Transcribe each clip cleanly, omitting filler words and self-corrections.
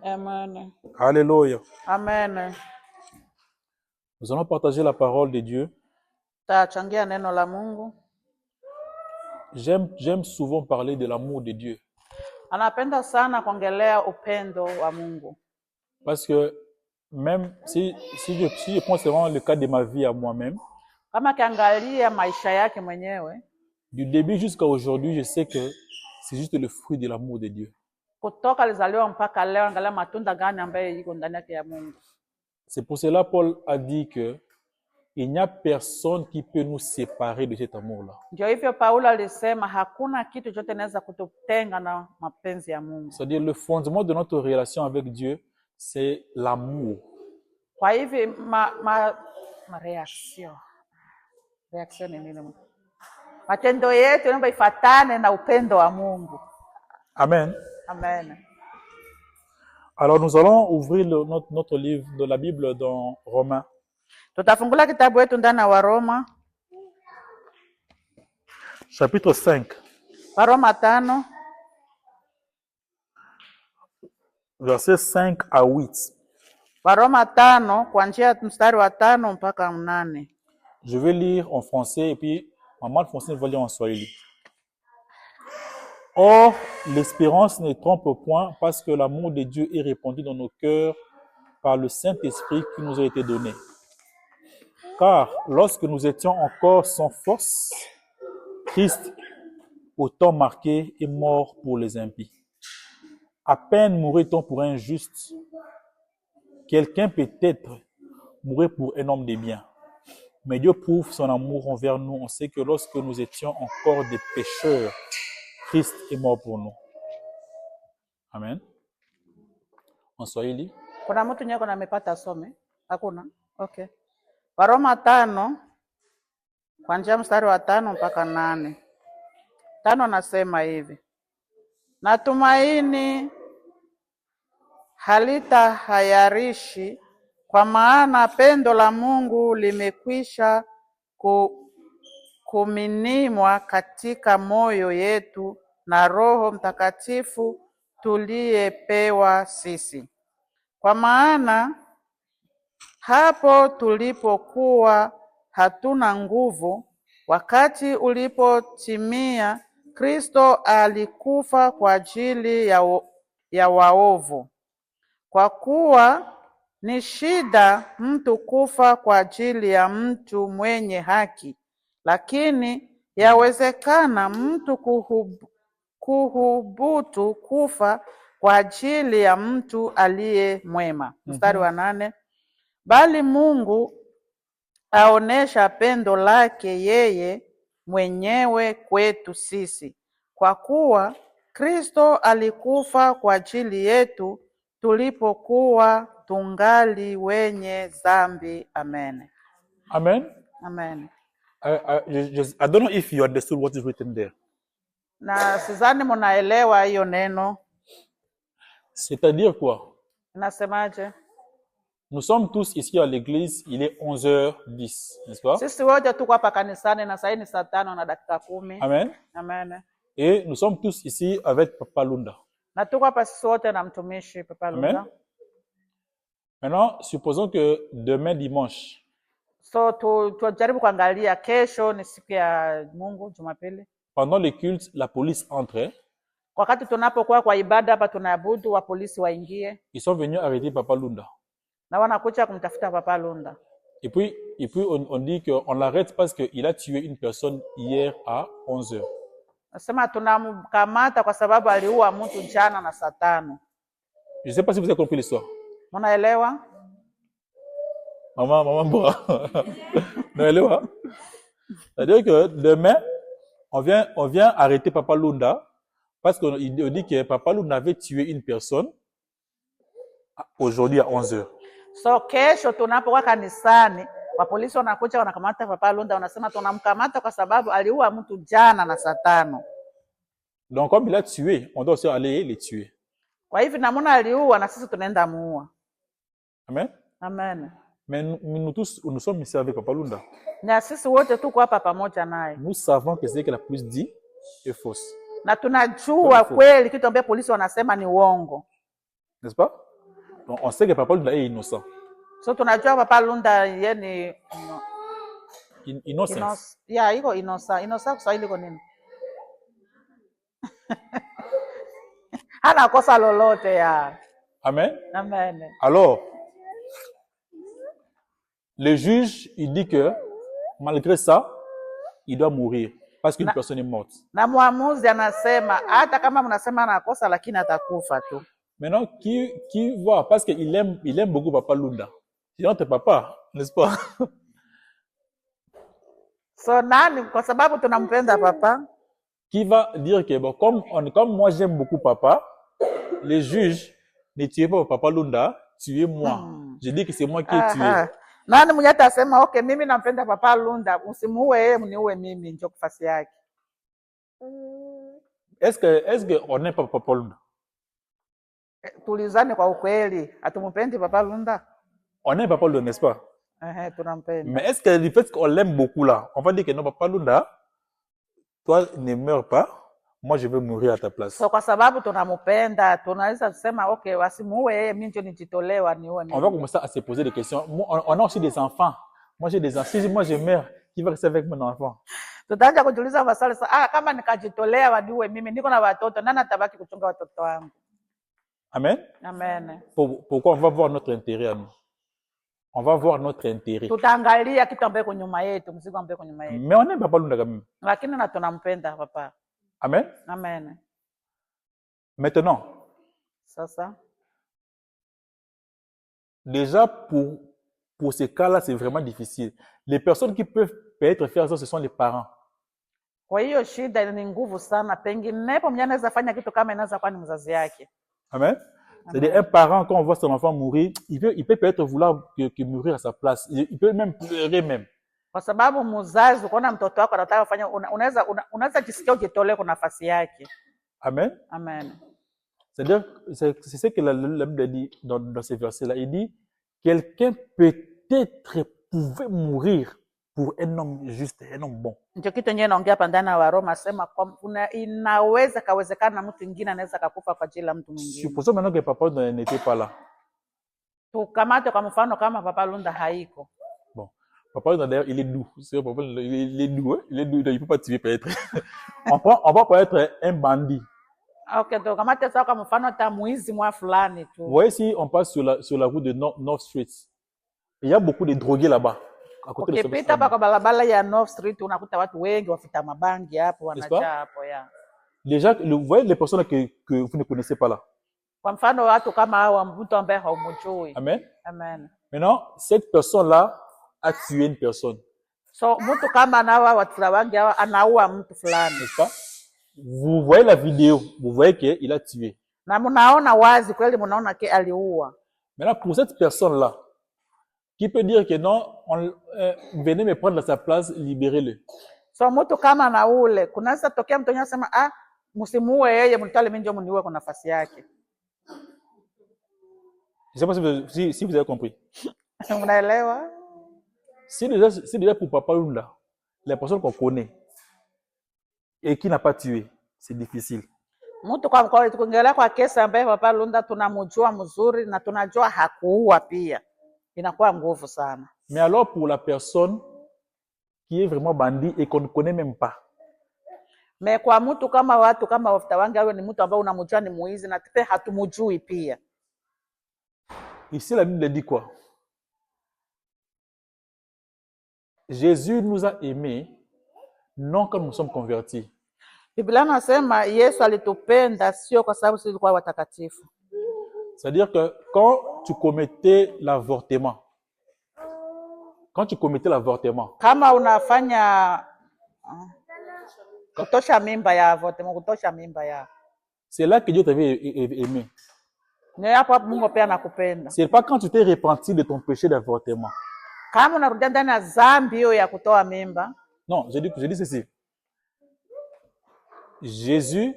Amen. Alléluia. Amen. Nous allons partager la parole de Dieu. Tachangia neno la Mungu. J'aime souvent parler de l'amour de Dieu. Anapenda sana kuongelea upendo wa Mungu. Parce que même si je prends seulement le cas de ma vie à moi-même, Kama kiangalia maisha yake mwenyewe, du début jusqu'à aujourd'hui, je sais que c'est juste le fruit de l'amour de Dieu. kutoka alizaliwa mpaka leo, angalia matunda gani ambayo iko ndani yake ya Mungu. C'est pour cela Paul a dit que il n'y a personne qui peut nous séparer de cet amour-là. Ndio hivyo Paulo alisema hakuna kitu chote kinaweza kututenga na mapenzi ya Mungu. C'est-à-dire le fondement de notre relation avec Dieu, c'est l'amour. Kwa hivyo reaction ni nini? Matendo yetu naomba ifatane na upendo wa Mungu. Amen. Amen. Alors nous allons ouvrir notre livre de la Bible dans Romains. Tutafungula kitabu wetu ndani ya Waroma. Chapitre 5. Waroma 5. Versets 5 à 8. Waroma 5 kuanzia mstari wa 5 mpaka 8. Je vais lire en français et puis maman le français va lire en swahili. Or, l'espérance ne trompe point parce que l'amour de Dieu est répandu dans nos cœurs par le Saint-Esprit qui nous a été donné. Car lorsque nous étions encore sans force, Christ, au temps marqué, est mort pour les impies. À peine mourrait-on pour un juste. Quelqu'un peut-être mourrait pour un homme de bien. Mais Dieu prouve son amour envers nous. On sait que lorsque nous étions encore des pécheurs, Christ est mort pour nous. Amen. En Swahili. Kuna mtu nyako na amepata some? Hakuna? Okay. Waroma 5 kuanzia mstari wa 5 mpaka 8. 5 nasema hivi. Natumaini halitahayarishi, kwa maana pendo la Mungu limekwisha kuminimwa katika moyo yetu na Roho Mtakatifu tuliyepewa sisi. Kwa maana hapo tulipokuwa hatuna nguvu, wakati ulipotimia, Kristo alikufa kwa ajili ya waovu. Kwa kuwa ni shida mtu kufa kwa ajili ya mtu mwenye haki, lakini yawezekana mtu kuhubutu kufa kwa ajili ya mtu aliye mwema. Mstari wa 8. Bali Mungu aonesha pendo lake yeye mwenyewe kwetu sisi, kwa kuwa Kristo alikufa kwa ajili yetu tulipokuwa tungali wenye dhambi. Amen. Amen. Amen. I don't know if you understood what is written there. Na sidhani mnaelewa hiyo neno. C'est-à-dire quoi? Nasemaje? Nous sommes tous ici à l'église, il est 11h10, n'est-ce pas? Sisi wote tuko hapa kanisani na sasa ni saa 5 na dakika 10. Amen. Amen. Et nous sommes tous ici avec Papa Lunda. Na tuko hapa sisi wote na mtumishi Papa Lunda. Amen. Maintenant, supposons que demain dimanche. So tujaribu kuangalia kesho ni siku ya Mungu, Jumapili. Pendant le culte, la police entre. Wakati tunapokuwa kwa ibada hapa tunaabudu, wa polisi waingie. Ils sont venus arrêter Papa Lunda. Na wanakuja kumtafuta Papa Lunda. Et puis on dit qu'on l'arrête parce qu'il a tué une personne hier à 11h. Nasema tunamkamata kwa sababu aliua mtu jana na saa 5. Je ne sais pas si vous avez compris l'histoire. Mnaelewa? Maman boit. Mnaelewa? C'est-à-dire que demain, on vient arrêter Papa Lunda parce qu'on dit que Papa Lunda avait tué une personne aujourd'hui à 11h. So kesho tunapokuwa kanisani, wa polisi wanakuja wanakamata Papa Lunda, wanasema tunamkamata kwa sababu aliua mtu jana na saa 5. Donc comme il a tué, on doit aussi aller les tuer. Kwa hivyo namuna aliua na sisi tunaenda muua. Amen. Amen. Mais nous tous, nous sommes ici avec Papa Lunda. Na sisi wote tuko hapa pamoja naye. Nous savons que ce que la police dit est fausse. Na tunajua kweli kitu ambacho polisi wanasema ni uongo. N'est-ce pas? On sait que Papa Lunda est innocent. So tunajua Papa Lunda yeye ni Innocent. iko innocent. Innocent Kiswahili iko nini? Hana kosa lolote ya. Amen. Amen. Alors, le juge, il dit que malgré ça, il doit mourir parce qu'une personne est morte. Na muamuzi anasema hata kama mnasema ana kosa lakini atakufa tu. Maintenant, qui va, parce qu'il aime beaucoup Papa Lunda. C'est notre papa, n'est-ce pas? So nani, kwa sababu tunampenda papa, qui va dire que bon, comme moi j'aime beaucoup papa, les juges ne tuez pas Papa Lunda, tuez moi. Je dis que c'est moi qui ai tué. Nani mwenye atasema okay, mimi nampenda Papa Lunda, msimuue yeye, mniue mimi, njoo kufasi yake. Est-ce que on n'aime pas Papa Lunda? Tulizane kwa ukweli, hatumpendi Papa Lunda? On aime Papa Lunda, n'est-ce pas? Tunampenda. Mais est-ce que le fait qu'on l'aime beaucoup là, on va dire que non, Papa Lunda, toi ne meurs pas, moi je vais mourir à ta place. So kwa sababu tunampenda, tunaweza kusema okay, wasimuue yeye, mimi ndio nijitolewa niue mimi. On va commencer à se poser des questions. On a aussi des enfants. Moi j'ai des enfants. Si moi je meurs, qui va rester avec mon enfant? Tutaanza kujiuliza maswali sasa, kama nikajitolea waniue mimi, niko na watoto, nani atabaki kuchunga watoto wangu? Amen. Amen. Pourquoi on va voir notre intérêt à nous? On va voir notre intérêt. Tutaangalia kitu ambacho nyuma yetu, mzigo ambao nyuma yetu. Mais on aime Papa Lunda quand même. Lakini na tunampenda papa. Amen. Amen. Maintenant, ça. Déjà pour ces cas-là, c'est vraiment difficile. Les personnes qui peuvent peut-être faire ça, ce sont les parents. Kwa hiyo shida ni nguvu sana, penginepo mwenye anaweza fanya kitu kama inaweza kuwa ni mzazi yake. Amen. C'est-à-dire un parent, quand on voit son enfant mourir, il peut peut-être vouloir que mourir à sa place. Il peut même pleurer même. Kwa sababu mzazi ukiona mtoto wako anataka kufanya, unaweza jisikia ujitolee kwa nafasi yake. Amen. Amen. C'est-à-dire, c'est ce que la Bible dit dans ces versets-là. Il dit, quelqu'un peut-être pouvait mourir pour un homme juste, un homme bon. Ndio kitu yenyewe naongea hapa ndani ya Waroma, sema kwa inaweza kawezekana mtu mwingine anaweza kukufa kwa ajili ya mtu mwingine. Supposons maintenant que Papa n'était pas là. Tukamate kwa mfano kama Papa Lunda haiko. Bon, Papa Lunda d'ailleurs, il est doux. C'est Papa, il est doux, hein? Il est doux, il peut pas tuer peut-être. on va pas être un bandit. Okay, tukamate sawa kwa mfano ta muizi mwa fulani tu. Vous voyez, si on passe sur la route de North Street, il y a beaucoup de drogués là-bas. Ukipita hapa kwa barabara ya North Street unakuta watu wengi wafuta mabangi hapo wanajaa hapo ya. Déjà, vous voyez les personnes que vous ne connaissez pas là. Kwa mfano watu kama hao mtu ambaye haumjui. Amen. Amen. Maintenant, cette personne-là a tué une personne. So mtu kama anaua watu wengi hawa anaua mtu fulani. N'est-ce pas? Vous voyez la vidéo, vous voyez qu'il a tué. Na mnaona wazi kweli, mnaona ke aliua. Maintenant, pour cette personne-là, qui peut dire que non, venez me prendre à sa place, libérez-le. So mtu kama na ule, kunaweza tokea mtu anasema msimuue yeye, mtale mimi ndio mniue kwa nafasi yake. Je sais pas si vous avez compris. Unaelewa? Si déjà pour Papa Lunda, les personnes qu'on connaît et qui n'a pas tué, c'est difficile. Mtu kwa mkoa tukongelea kwa kesi ambaye Papa Lunda tunamjua mzuri na tunajua hakuua pia. Inakuwa nguvu sana. Mais alors pour la personne qui est vraiment bandit et qu'on ne connaît même pas. Mais kwa mtu kama watu kama wafuta wangi awe ni mtu ambaye unamjua ni muizi na tupe hatumjui pia. Ici la Bible dit quoi? Jésus nous a aimés non quand nous sommes convertis. Biblia inasema Yesu alitupenda sio kwa sababu sisi tulikuwa watakatifu. C'est-à-dire que quand tu commettais l'avortement, kama unafanya kutosha mimba ya avortement, c'est là que Dieu t'avait aimé. Ni hapo Mungu pia anakupenda. C'est pas quand tu t'es repenti de ton péché d'avortement. Kama unarudia ndani ya dhambi hiyo ya kutoa mimba. Non, je dis ceci. Jésus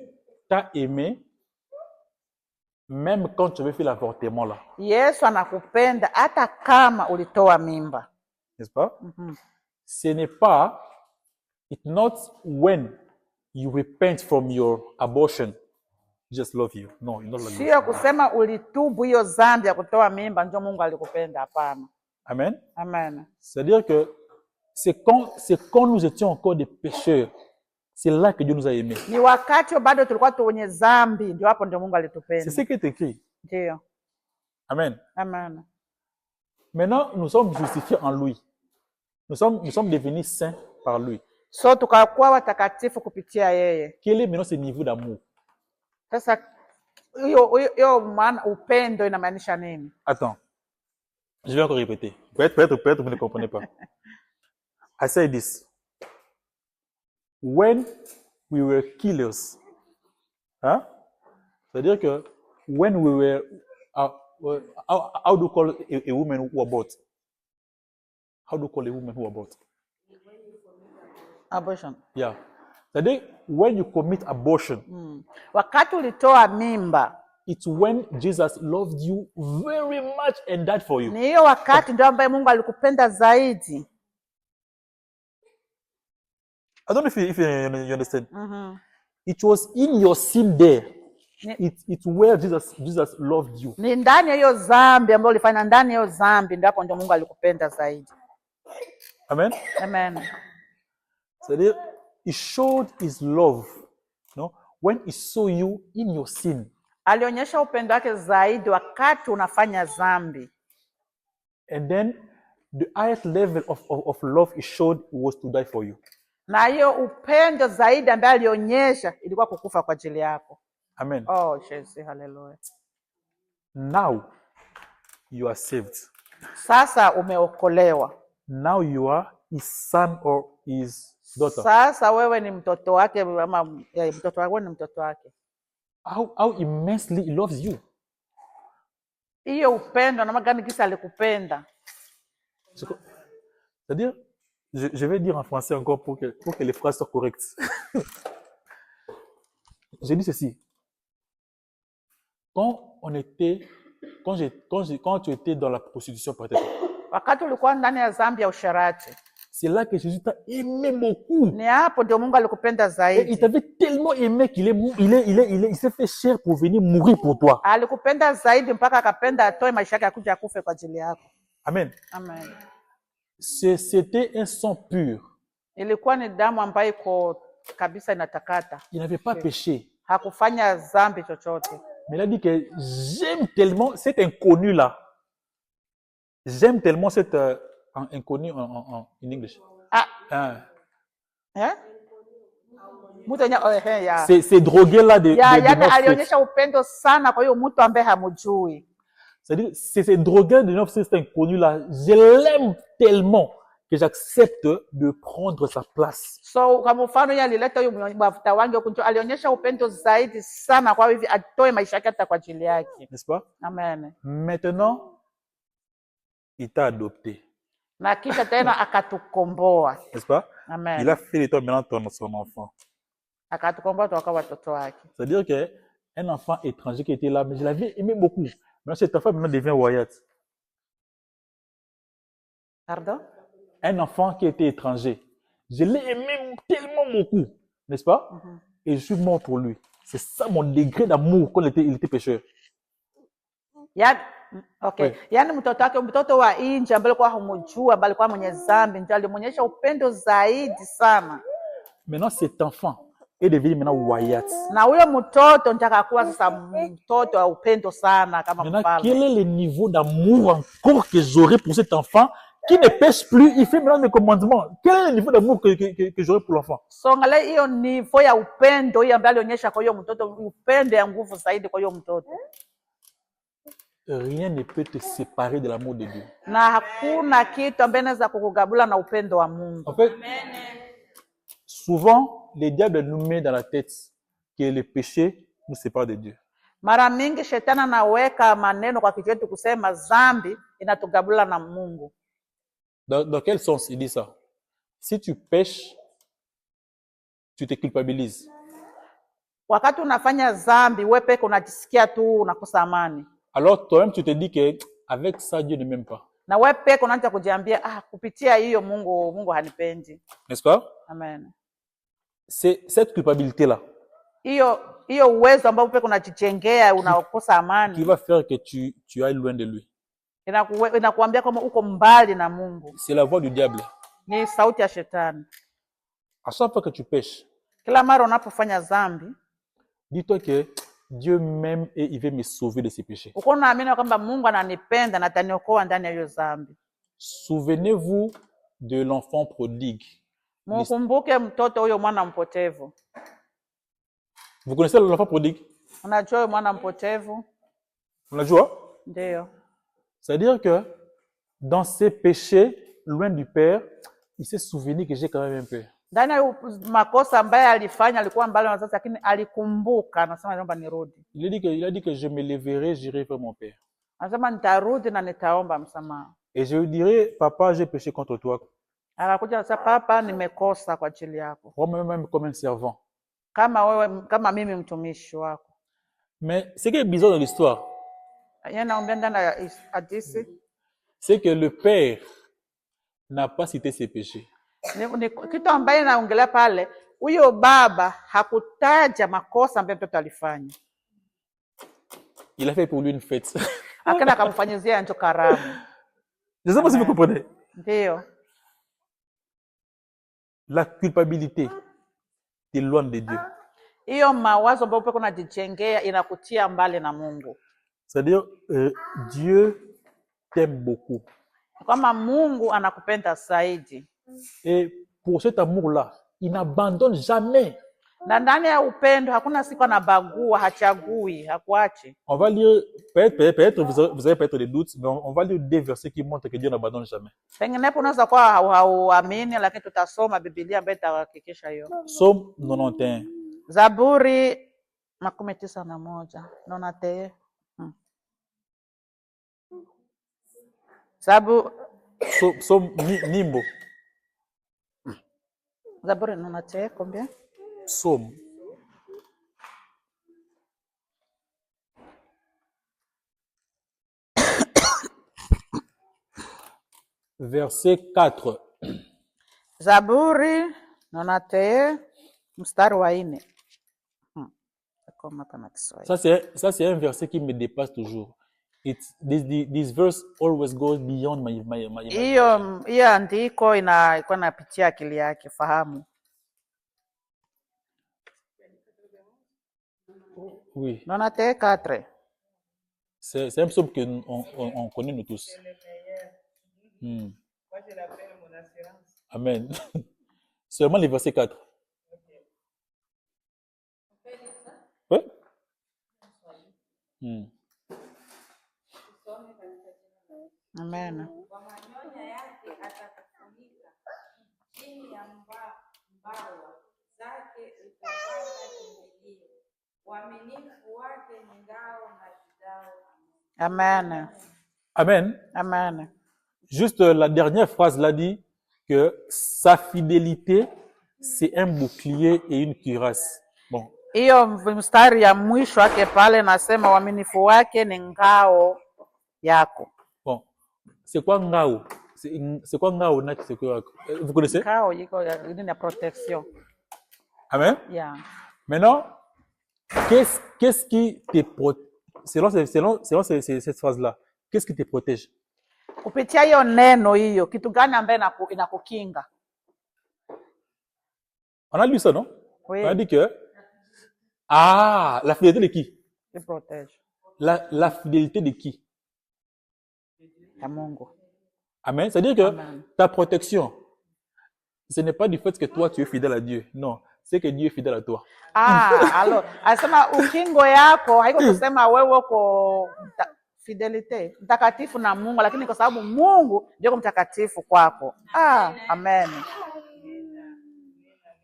t'a aimé même quand tu avais fait l'avortement là. Yesu anakupenda hata kama ulitoa mimba. N'est-ce pas? Ce n'est pas, it's not when you repent from your abortion just love you. Non, il not love you. Sio kusema ulitubu hiyo dhambi ya kutoa mimba ndio Mungu alikupenda, hapana. Amen. Amen. C'est-à-dire que c'est quand nous étions encore des pécheurs, c'est là que Dieu nous a aimés. Ni wakati bado tulikuwa wenye dhambi ndio hapo ndio Mungu alitupenda. C'est ce qui est écrit. Ndio. Amen. Amen. Maintenant, nous sommes justifiés en lui. Nous sommes devenus saints par lui. So tukakuwa watakatifu kupitia yeye. Quel est maintenant ce niveau d'amour? Sasa hiyo maana upendo inamaanisha nini? Attends. Je vais encore répéter. Peut-être vous ne comprenez pas. I say this. When we were killers, hein? C'est-à-dire que when we were, how do you call a woman who abort? How do you call a woman who abort? Abortion. Yeah. C'est-à-dire when you commit abortion, wakati ulitoa mimba, it's when Jesus loved you very much and died for you. Ni hiyo wakati ndio ambaye Mungu alikupenda zaidi. I don't know if you understand. It was in your sin there. It's where Jesus loved you. Ni ndani ya hiyo dhambi ambayo ulifanya, ndani ya hiyo dhambi ndipo ndio Mungu alikupenda zaidi. Amen. Amen. C'est-à-dire, he showed his love, no? When he saw you in your sin. Alionyesha upendo wake zaidi wakati unafanya dhambi. And then the highest level of love he showed was to die for you. Na hiyo upendo zaidi ambaye alionyesha ilikuwa kukufa kwa ajili yako. Amen. Oh, Jesus, hallelujah. Now you are saved. Sasa umeokolewa. Now you are his son or his daughter. Sasa wewe ni mtoto wake, ama mtoto wake ni mtoto wake. How immensely he loves you. Hiyo upendo na magani kisa alikupenda. C'est-à-dire, je vais dire en français encore pour que les phrases soient correctes. J'ai dit ceci. Quand tu étais dans la prostitution, peut-être. Wakati ulikuwa ndani ya dhambi ya usharati. C'est là que Jésus t'a aimé beaucoup. Ni hapo ndio Mungu alikupenda zaidi. Et il t'avait tellement aimé qu'il s'est fait chair pour venir mourir pour toi. Alikupenda zaidi mpaka akapenda atoe maisha yake akuja akufe kwa ajili yako. Amen. Amen. C'était un sang pur. Ilikuwa ni damu ambayo iko kabisa inatakata. Il n'avait pas péché. Hakufanya dhambi chochote. Mais il a dit que j'aime tellement cet inconnu-là. J'aime tellement cet inconnu en English. C'est drogué-là de notre alionyesha upendo sana kwa hiyo mtu ambaye hamujui. C'est-à-dire, c'est ces drogués de notre cet inconnu-là. Je l'aime tellement que j'accepte de prendre sa place. So kwa mfano yeye alileta huyo mafuta wangu huko, alionyesha upendo zaidi sana kwa hivi atoe maisha yake hata kwa ajili yake. N'est-ce pas? Amen. Maintenant, il t'a adopté. Na kisha tena akatukomboa. N'est-ce pas? Amen. Il a fait de toi maintenant son enfant. Akatukomboa toka watoto wake. C'est-à-dire que un enfant étranger qui était là, mais je l'avais aimé beaucoup. Mais cet enfant maintenant devient Wyatt. Pardon? Un enfant qui était étranger. Je l'ai aimé tellement beaucoup, n'est-ce pas? Et je suis mort pour lui. C'est ça mon degré d'amour quand il était pécheur. Okay. Oui. Yaani mtoto wa nje ambaye alikuwa humjua, ambaye alikuwa mwenye dhambi, ndio alimuonyesha upendo zaidi sana. Maintenant cet enfant est devenu maintenant Wyatt. Na huyo mtoto ndio akakuwa sasa mtoto wa upendo sana kama mfalme. Maintenant quel est le niveau d'amour encore que j'aurai pour cet enfant qui ne pêche plus, il fait maintenant mes commandements. Quel est le niveau d'amour que j'aurai pour l'enfant? So ngale hiyo niveau ya upendo hiyo ambayo alionyesha kwa hiyo mtoto, upendo ya nguvu zaidi kwa hiyo mtoto. Rien ne peut te séparer de l'amour de Dieu. Na hakuna kitu ambacho inaweza kukugabula na upendo wa Mungu. En fait, souvent, le diable nous met dans la tête que le péché nous sépare de Dieu. Mara mingi shetani anaweka maneno kwa kichwa chetu kusema dhambi inatugabula na Mungu. Dans quel sens il dit ça? Si tu pêches, tu te culpabilises. Wakati unafanya dhambi, wewe peke unajisikia tu unakosa amani. Alors toi-même tu te dis que avec ça Dieu ne m'aime pas. Na wewe peke unaanza kujiambia kupitia hiyo Mungu hanipendi. N'est-ce pas? Amen. C'est cette culpabilité là hiyo uwezo ambao upe kunajijengea unakosa qui amani, va faire que tu ailles loin de lui. inakuambia kama uko mbali na Mungu. C'est la voix du diable. Ni sauti ya shetani. À chaque fois que tu pêches, Kila mara unapofanya dhambi, dis-toi que Dieu m'aime et il veut me sauver de ses péchés. uko naamini kwamba Mungu ananipenda na ataniokoa ndani ya hiyo dhambi. Souvenez-vous de l'enfant prodigue. Mkumbuke mtoto huyo mwana mpotevu. Vous connaissez l'enfant prodigue? Unajua mwana mpotevu? Unajua? Ndio. C'est-à-dire que dans ses péchés, loin du Père, il s'est souvenu que j'ai quand même un père. Ndani ya makosa ambaye alifanya alikuwa mbali na wazazi, lakini alikumbuka, anasema naomba nirudi. Il a dit que je me lèverai, j'irai vers mon père. Anasema nitarudi na nitaomba msamaha. Et je lui dirai, papa, j'ai péché contre toi. Akakuja anasema, papa, nimekosa kwa ajili yako. Moi-même comme un servant. Kama mimi mtumishi wako. Mais ce qui est bizarre dans l'histoire, c'est que le père n'a pas cité ses péchés. Kitu ambaye naongelea pale, huyo baba hakutaja makosa ambayo mtoto alifanya. Il a fait pour lui une fête. Akaenda akamfanyizia njo karamu. Je sais pas si vous comprenez. Ndio. La culpabilité t'éloigne de Dieu. Hiyo mawazo ambayo uko unajijengea inakutia mbali na Mungu. C'est-à-dire Dieu t'aime beaucoup. Kama Mungu anakupenda zaidi. Et pour cet amour-là, il n'abandonne jamais. Na ndani ya upendo hakuna siku anabagua, hachagui, hakuachi. On va lire, peut-être vous avez peut-être des doutes, mais on va lire des versets qui montrent que Dieu n'abandonne jamais. Penginepo unaweza kuwa hauamini, lakini tutasoma Biblia ambayo itahakikisha hiyo. Psaume 91. Zaburi 91. Nonate. Psaume Nimbo. Zaburi nonate combien? Psaume. Verset 4. Zaburi nonate mstari wa 4. Ça c'est un verset qui me dépasse toujours. This verse always goes beyond my hiyo andiko inakuwa napitia akili yake fahamu. Oui. Nonate 4. C'est un psaume que on connaît nous tous. Moi, je l'appelle mon assurance. Amen. Seulement le verset 4. Oui. Amen. Amen. Amen. Amen. Juste la dernière phrase l'a dit que sa fidélité, c'est un bouclier et une cuirasse. Bon. Hiyo mstari ya mwisho wake pale nasema uaminifu wake ni ngao yako. Bon. C'est quoi ngao? C'est quoi ngao? Vous connaissez? Ngao iko ni protection. Amen. Yeah. Maintenant, qu'est-ce qui te protège? Selon cette phrase-là, qu'est-ce qui te protège? Kupitia hiyo neno hiyo, kitu gani ambaye inakukinga? On a lu ça, non? Oui. On a dit que la fidélité de qui? Qui protège. La fidélité de qui? Ya Mungu. Amen. C'est-à-dire que Amen. Ta protection, ce n'est pas du fait que toi tu es fidèle à Dieu. Non, c'est que Dieu est fidèle à toi. Alors, asema ukingo yako haiko kusema wewe uko fidelite mtakatifu na Mungu, lakini kwa sababu Mungu ndio mtakatifu kwako. Amen.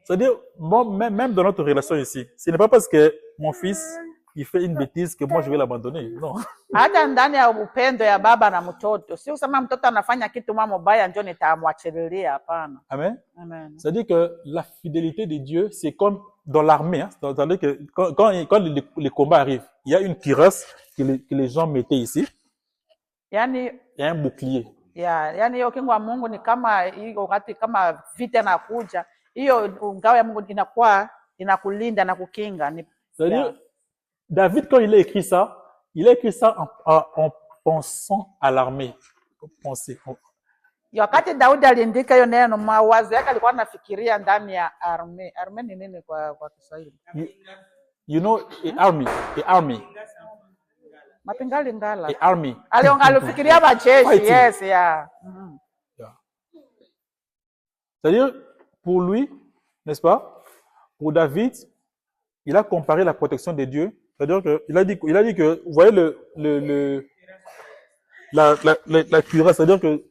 C'est-à-dire, même dans notre relation ici, ce n'est pas parce que mon fils il fait une bêtise que moi je vais l'abandonner. Non. Hata ndani ya upendo ya baba na mtoto, si usema mtoto anafanya kitu mabaya ndio nitamwachilia, hapana. Amen. Amen. C'est-à-dire que la fidélité de Dieu, c'est comme dans l'armée. Hein? C'est-à-dire que quand les combats arrivent, il y a une cuirasse que les gens mettaient ici. Yani, il y a un bouclier. Yani hiyo kingo ya Mungu ni kama hiyo wakati kama vita inakuja, hiyo ngao ya Mungu inakuwa inakulinda na kukinga. C'est-à-dire, David, quand il a écrit ça en pensant à l'armée. Wakati Daudi aliandika hiyo neno, mawazo yake alikuwa anafikiria ndani ya army. Army ni nini kwa Kiswahili? You know, army. Mapingali ngala. Army. Alifikiria majeshi, yes, yeah. C'est-à-dire, pour lui, n'est-ce pas, pour David, il a comparé la protection de Dieu. C'est-à-dire qu'il a dit que, vous voyez la cuirasse, c'est-à-dire que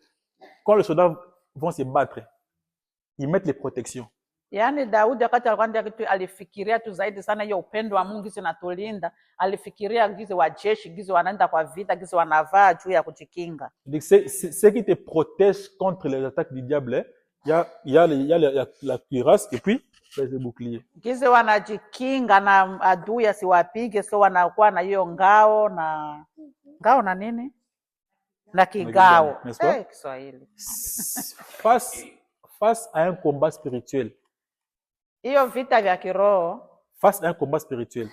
quand les soldats vont se battre, ils mettent les protections. Yaani Daudi wakati alikuwa kitu alifikiria tu zaidi sana hiyo upendo wa Mungu gizi natulinda, alifikiria gizi wa jeshi, gizi wanaenda kwa vita, gizi wanavaa juu ya kujikinga. Ce qui te protège contre les attaques du diable, il y a la cuirasse et puis les boucliers. Gizi wanajikinga na adui asiwapige, so wanakuwa na hiyo ngao na nini? Na kigao. Kiswahili. Face à un combat spirituel. Hiyo vita vya kiroho. Face à un combat spirituel.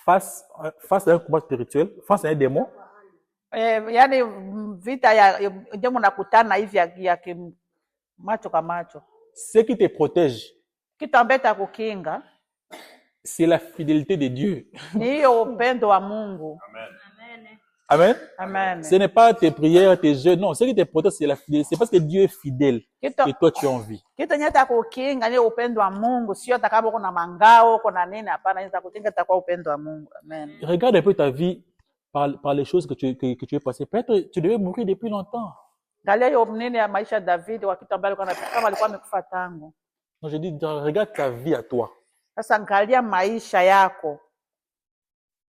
Face à un combat spirituel, face à un démon. Yani vita ya ndio mnakutana hivi ya macho kwa macho. Ce qui te protège. Kitu ambacho takukinga. C'est la fidélité de Dieu. Ni hiyo upendo wa Mungu. Amen. Amen. Amen. Ce n'est pas tes prières, tes jeux, non. Ce qui te protège, c'est la fidélité. C'est parce que Dieu est fidèle que toi tu as envie. Kitu nyata kukinga ni upendo wa Mungu, sio takabo kuna mangao, kuna nini, hapana, nyata kukinga takwa upendo wa Mungu. Amen. Regarde un peu ta vie par les choses que tu es passé. Peut-être tu devais mourir depuis longtemps. Angalia hiyo nini ya maisha ya David wa kitu ambacho kama alikuwa amekufa tangu. Non, je dis regarde ta vie à toi. Sasa angalia maisha yako.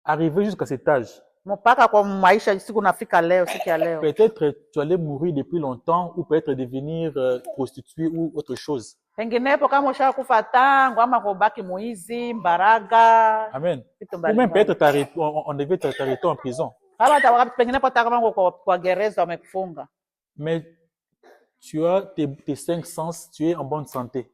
Arrivé jusqu'à cet âge. Mpaka kwa maisha siku nafika leo, siku ya leo. Peut-être tu allais mourir depuis longtemps ou peut-être devenir prostituée ou autre chose. Penginepo kama ushakufa tangu ama kubaki muizi, mbaraga. Amen. Ou même peut-être on devait t'arrêter en prison. Hata penginepo kama kwa gereza wamekufunga. Mais tu as tes 5 sens, tu es en bonne santé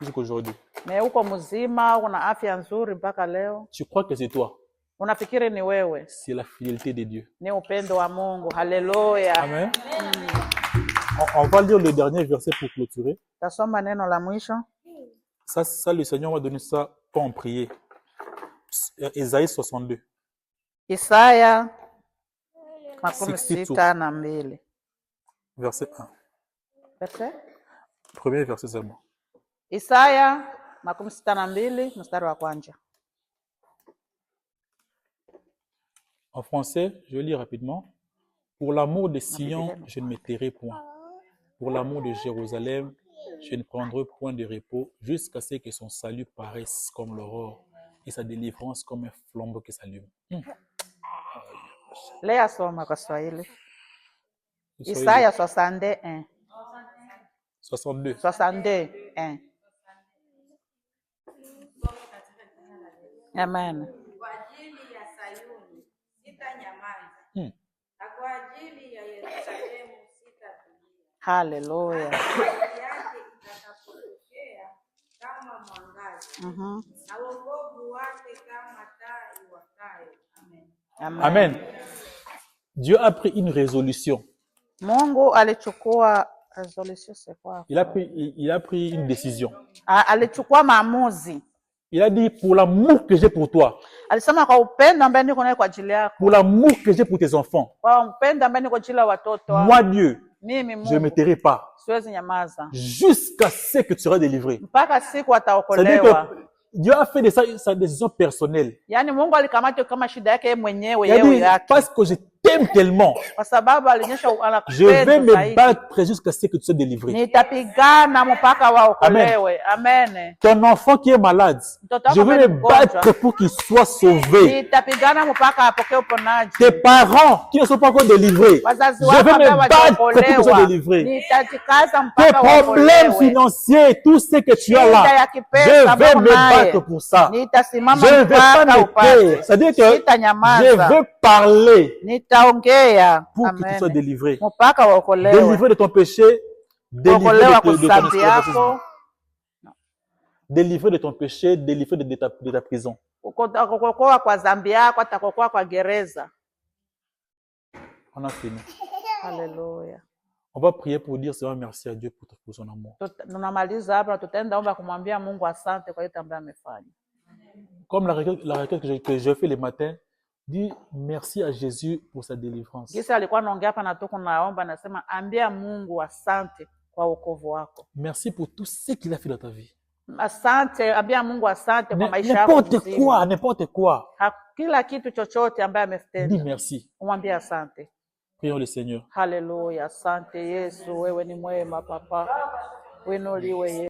jusqu'aujourd'hui. Mais uko mzima, una afya nzuri mpaka leo. Tu crois que c'est toi. Unafikiri ni wewe. C'est la fidélité de Dieu. Ni upendo wa Mungu. Haleluya. Amen. On va lire le dernier verset pour clôturer. Tasoma neno la mwisho. Ça, le Seigneur m'a donné ça quand on priait. Isaïe 62. Isaya 62. Verset 1. Verset? Premier verset seulement. Isaya 62 mstari wa kwanza. En français, je lis rapidement. Pour l'amour de Sion, je ne me tairai point. Pour l'amour de Jérusalem, je ne prendrai point de repos jusqu'à ce que son salut paraisse comme l'aurore et sa délivrance comme un flambeau qui s'allume. Lea soma kwa Swahili. Isaya 61. 62. 62. Amen. Kwa ajili ya Sayuni sitanyamaza. Na kwa ajili ya Yerusalemu sitatulia. Haleluya. Yake itakapotokea kama mwangaza. Na wokovu wake kama taa iwakayo. Amen. Amen. Amen. Dieu a pris une résolution. Mungu alichukua résolution, c'est quoi? Il a pris une décision. Alichukua maamuzi. Il a dit pour l'amour que j'ai pour toi. Alisema kwa upendo ambao niko naye kwa ajili yako. Pour l'amour que j'ai pour tes enfants. Kwa upendo ambao niko kwa ajili ya watoto wako. Moi Dieu, mimi Mungu, je ne me tairai pas. Siwezi nyamaza. Jusqu'à ce que tu seras délivré. Mpaka siku ataokolewa. C'est-à-dire que Dieu a fait de ça sa décision personnelle. Yani Mungu alikamata kama shida yake yeye mwenyewe yake. Parce que je t'aime tellement. Kwa sababu alionyesha anakupenda. Je vais me battre jusqu'à ce que tu sois délivré. Nitapigana mpaka waokolewe. Amen. Ton enfant qui est malade, je vais me battre pour qu'il soit sauvé. Nitapigana mpaka apokee uponaji. Tes parents qui ne sont pas encore délivrés, je vais me battre pour qu'ils soient délivrés. Nitajikaza mpaka tes problèmes financiers, tout ce que tu as là, je vais me battre pour ça. Je ne vais pas me taire. C'est-à-dire que je veux parler pour que tu sois délivré. Délivré de ton péché, délivré de ton délivré de ton péché, délivré de ta prison. Kukokoa kwa dhambi yako, atakokoa kwa gereza. On a fini. Haleluya. On va prier pour dire Seigneur merci à Dieu pour son amour. Tunamaliza hapa, tutaenda omba kumwambia Mungu asante kwa yote ambayo amefanya. Comme la requête que je fais le matin, dis merci à Jésus pour sa délivrance. Kisa alikuwa anaongea hapa na tuko naomba, nasema ambia Mungu asante kwa wokovu wako. Merci pour tout ce qu'il a fait dans ta vie. Asante, ambia Mungu asante kwa maisha yako. N'importe quoi. Kila kitu chochote ambaye ametenda. Dis merci. Umwambie asante. Prions le Seigneur. Haleluya, asante Yesu, wewe ni mwema Papa. Winuliwe Yesu.